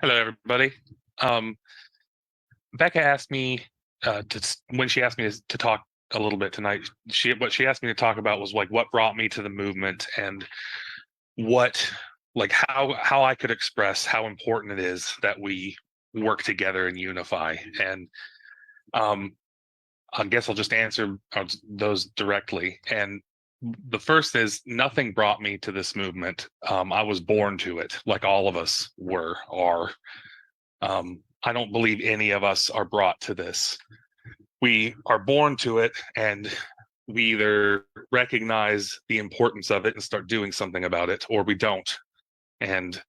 Hello, everybody. Um, Becca asked me when she asked me to talk a little bit tonight. What she asked me to talk about was like what brought me to the movement and what how I could express how important it is that we work together and unify. And um, I guess I'll just answer those directly. And the first is nothing brought me to this movement. I was born to it, like all of us are. I don't believe any of us are brought to this. We are born to it, and we either recognize the importance of it and start doing something about it, or we don't. And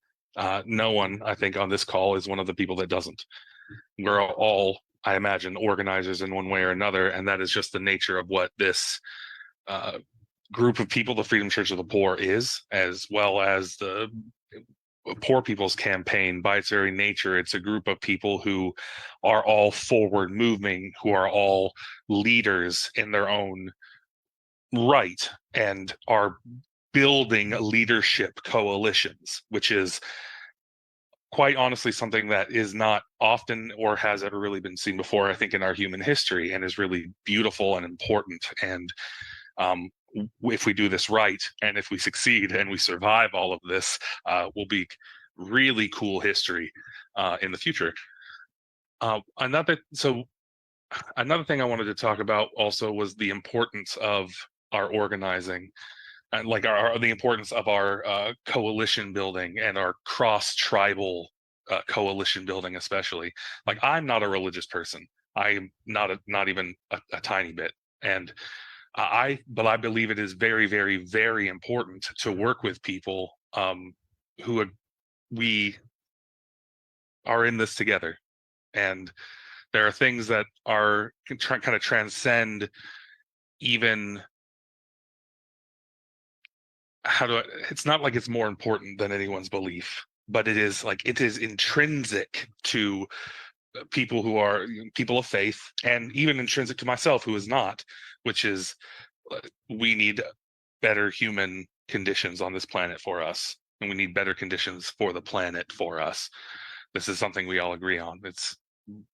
no one, I think, on this call is one of the people that doesn't. We're all, I imagine, organizers in one way or another, and that is just the nature of what this group of people, the Freedom Church of the Poor, is, as well as the Poor People's Campaign. By its very nature, it's a group of people who are all forward moving, who are all leaders in their own right, and are building leadership coalitions, which is quite honestly something that is not often or has ever really been seen before, I think, in our human history, and is really beautiful and important. And if we do this right, and if we succeed and we survive all of this, will be really cool history in the future. Another thing I wanted to talk about also was the importance of our organizing, and like the importance of our coalition building and our cross-tribal coalition building, especially. Like, I'm not a religious person. I'm not even a tiny bit. And but I believe it is very, very, very important to work with people who we are in this together. And there are things that are kind of transcend even it's not like it's more important than anyone's belief, but it is intrinsic to people who are people of faith, and even intrinsic to myself, who is not, which is we need better human conditions on this planet for us, and we need better conditions for the planet for us. This is something we all agree on. It's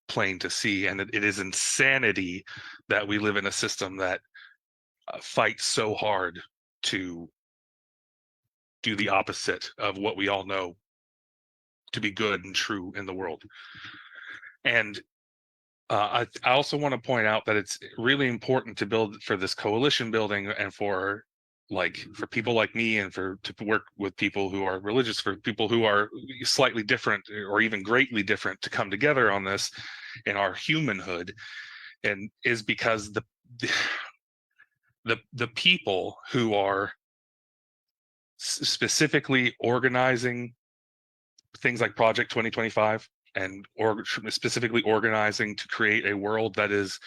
plain to see, and it is insanity that we live in a system that fights so hard to do the opposite of what we all know to be good and true in the world. And I also want to point out that it's really important to build for this coalition building, and for people like me, and to work with people who are religious, for people who are slightly different or even greatly different, to come together on this in our humanhood, and is because the people who are specifically organizing things like Project 2025, and specifically organizing to create a world that is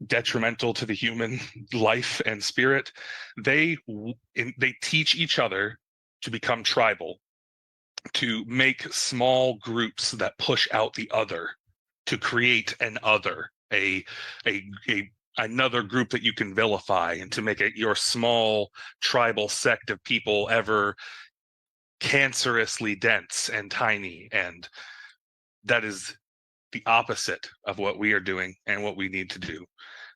detrimental to the human life and spirit, they teach each other to become tribal, to make small groups that push out the other, to create an other, another group that you can vilify, and to make it your small tribal sect of people ever cancerously dense and tiny. And that is the opposite of what we are doing and what we need to do.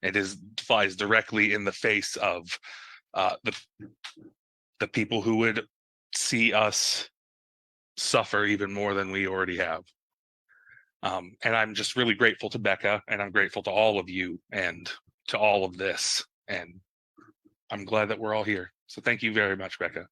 It flies directly in the face of the people who would see us suffer even more than we already have. And I'm just really grateful to Becca, and I'm grateful to all of you, and to all of this. And I'm glad that we're all here. So thank you very much, Becca.